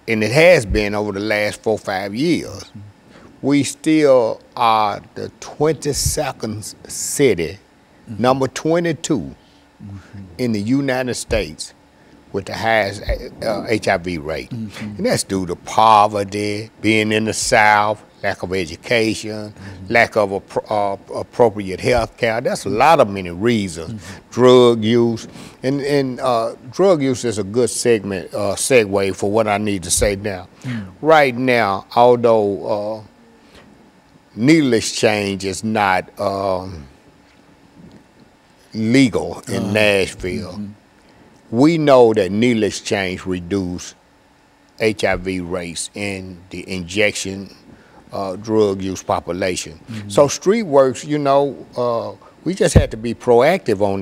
and it has been over the last 4 or 5 years, we still are the 22nd city, number 22 in the United States with the highest HIV rate. And that's due to poverty, being in the South, lack of education, lack of appropriate health care. That's a lot of many reasons. Drug use. And drug use is a good segue for what I need to say now. Right now, although needle exchange is not legal in Nashville, we know that needle exchange reduce HIV rates in the injection drug use population. So StreetWorks, you know, we just had to be proactive on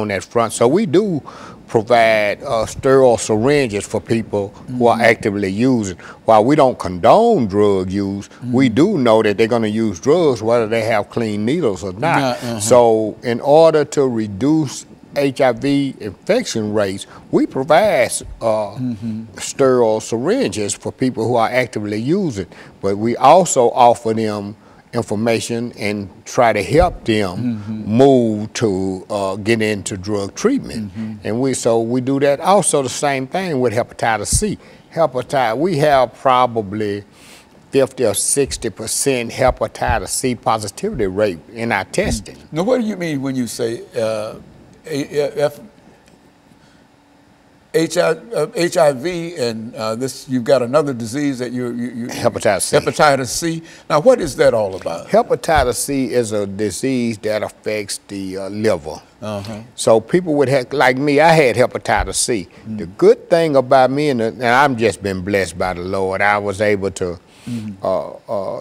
that front. So we do provide sterile syringes for people who are actively using. While we don't condone drug use, we do know that they're going to use drugs whether they have clean needles or not. So in order to reduce HIV infection rates, we provide sterile syringes for people who are actively using, but we also offer them information and try to help them move to get into drug treatment. And we do that. Also the same thing with hepatitis C. We have probably 50 or 60% hepatitis C positivity rate in our testing. Now, what do you mean when you say HIV and this? You've got another disease that you hepatitis C. Hepatitis C. Now, what is that all about? Hepatitis C is a disease that affects the liver. So people would have, like me, I had hepatitis C. The good thing about me, and I've just been blessed by the Lord, I was able to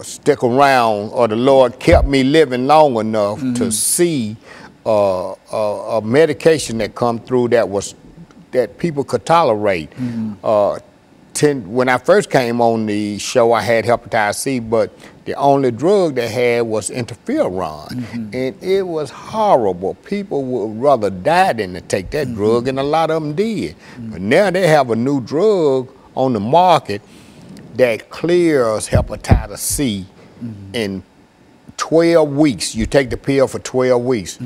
stick around, or the Lord kept me living long enough to see a medication that come through that people could tolerate. When I first came on the show, I had hepatitis C, but the only drug they had was interferon, and it was horrible. People would rather die than to take that drug, and a lot of them did. But now they have a new drug on the market that clears hepatitis C in 12 weeks. You take the pill for 12 weeks.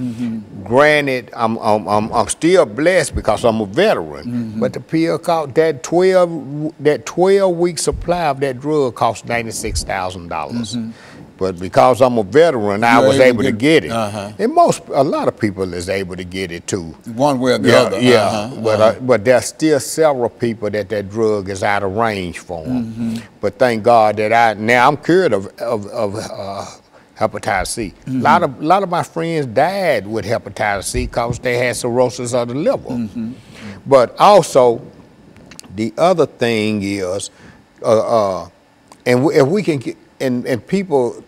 Granted, I'm still blessed because I'm a veteran, but the pill cost that 12-week supply of that drug cost $96,000. But because I'm a veteran, I was able to get it. And a lot of people is able to get it too. One way or the other. But there's still several people that drug is out of range for them. But thank God that now I'm cured of hepatitis C. A lot of my friends died with hepatitis C because they had cirrhosis of the liver. But also, the other thing is, and if we can get, and people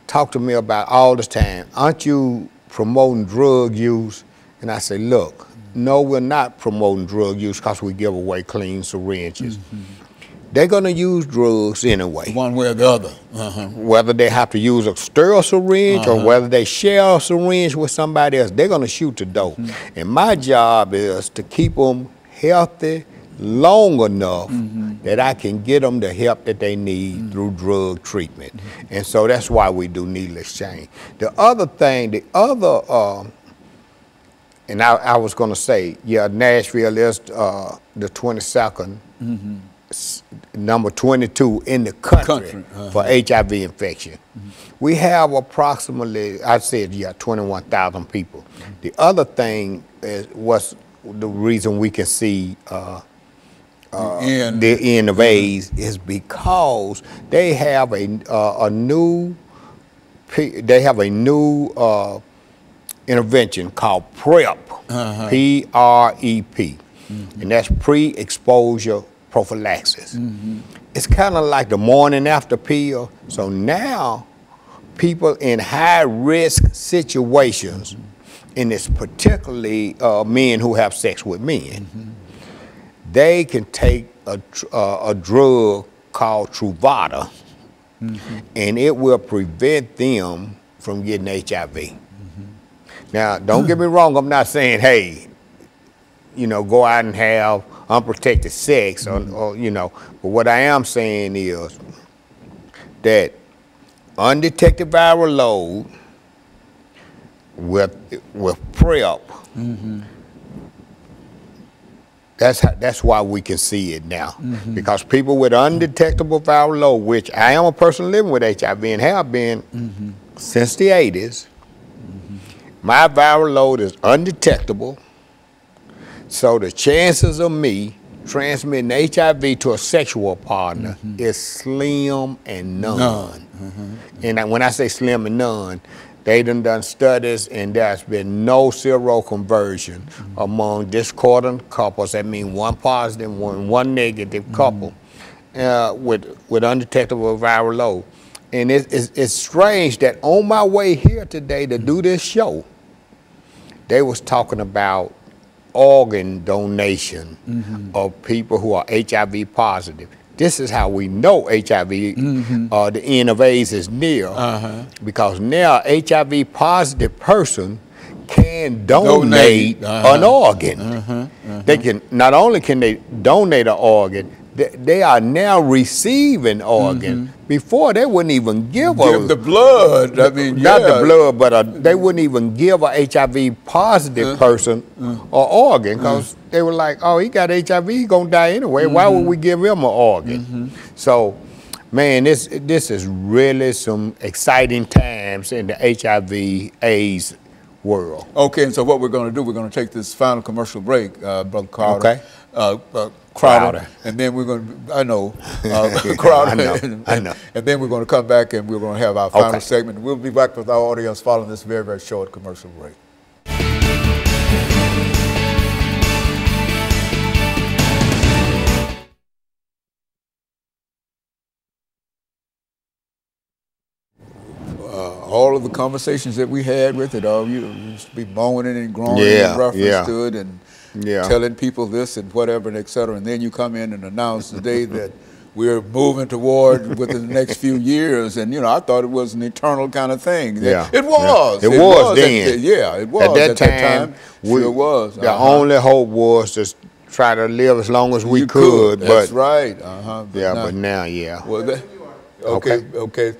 talk to me about all the time, aren't you promoting drug use? And I say, look, no, we're not promoting drug use because we give away clean syringes. They're going to use drugs anyway. One way or the other. Whether they have to use a sterile syringe or whether they share a syringe with somebody else, they're going to shoot the dope. And my job is to keep them healthy long enough that I can get them the help that they need through drug treatment. And so that's why we do needle exchange. The other thing, and I was going to say, yeah, Nashville is the 22nd, number 22 in the country for HIV infection. We have approximately, I said, 21,000 people. The other thing was the reason we can see the end of AIDS is because they have a new intervention called PrEP, P-R-E-P, and that's pre-exposure prophylaxis. It's kind of like the morning after pill. So now people in high-risk situations, and it's particularly men who have sex with men, they can take a drug called Truvada, and it will prevent them from getting HIV. Now, don't get me wrong, I'm not saying, hey, go out and have unprotected sex, or you know. But what I am saying is that undetected viral load with PrEP. That's why we can see it now, because people with undetectable viral load, which I am a person living with HIV and have been since the 80s, my viral load is undetectable, so the chances of me transmitting HIV to a sexual partner is slim and none. And when I say slim and none, they done studies, and there's been no seroconversion among discordant couples. That means one positive, one negative couple with undetectable viral load. And it's strange that on my way here today to do this show, they was talking about organ donation of people who are HIV positive. This is how we know HIV, the end of AIDS is near, because now HIV positive person can donate an organ. They can, not only can they donate an organ, they are now receiving organ. Before they wouldn't even give the blood. I mean, not the blood, but they wouldn't even give a HIV positive person an organ, because they were like, oh, he got HIV, he gonna die anyway. Why would we give him an organ? So, man, this is really some exciting times in the HIV/AIDS world. Okay, and so what we're going to do, we're going to take this final commercial break, Brother Crowder. Okay. Crowder. And then we're going to, I know, Crowder. I know. And then we're going to come back and we're going to have our final segment. We'll be back with our audience following this very, very short commercial break. All of the conversations that we had with it, you used to be moaning and groaning in reference to it, and telling people this and whatever, and et cetera. And then you come in and announce today that we're moving toward within the next few years. And, you know, I thought it was an eternal kind of thing. Yeah. It was. It was then. It was. At that time, sure was. The only hope was to try to live as long as we could. That's right. But now, Well, okay.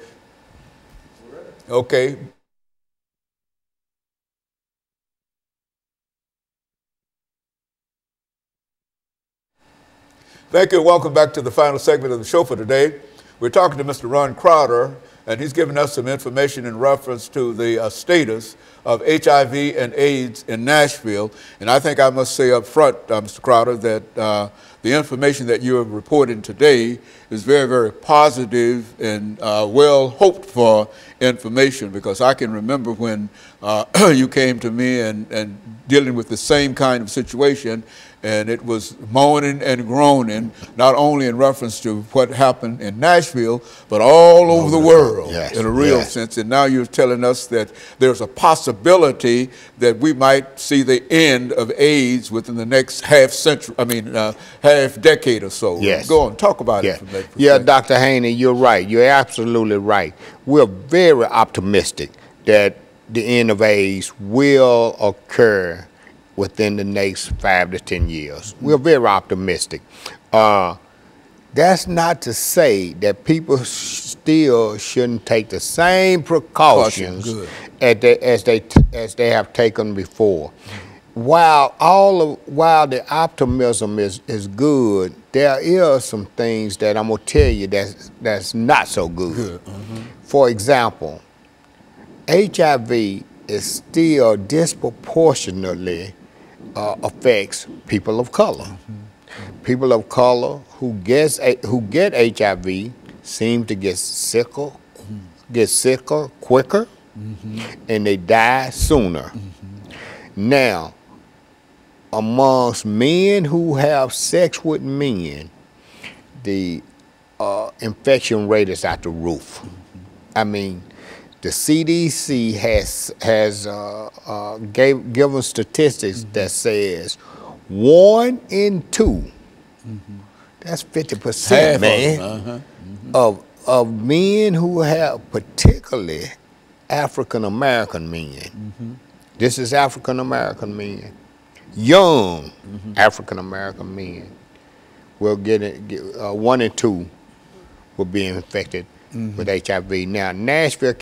Thank you. Welcome back to the final segment of the show for today. We're talking to Mr. Ron Crowder, and he's given us some information in reference to the status of HIV and AIDS in Nashville. And I think I must say up front, Mr. Crowder, that the information that you have reported today is very, very positive and well hoped for information, because I can remember when you came to me and dealing with the same kind of situation, and it was moaning and groaning, not only in reference to what happened in Nashville, but all over the world in a real sense. And now you're telling us that there's a possibility that we might see the end of AIDS within the next half decade or so. Yes. Go on, talk about it. Yeah, Dr. Haney, you're right. You're absolutely right. We're very optimistic that the end of AIDS will occur within the next 5 to 10 years. We're very optimistic. That's not to say that people still shouldn't take the same precautions as they have taken before. While the optimism is good, there is some things that I'm gonna tell you that's not so good. For example, HIV is still disproportionately affects people of color. People of color who get HIV seem to get sicker quicker, and they die sooner. Now, amongst men who have sex with men, the infection rate is at the roof. I mean, the CDC has given statistics that says 1 in 2, that's 50%, man, of men who have, particularly African American men. This is African American men. young African American men will get it. 1 in 2 will be infected with HIV. Now, Nashville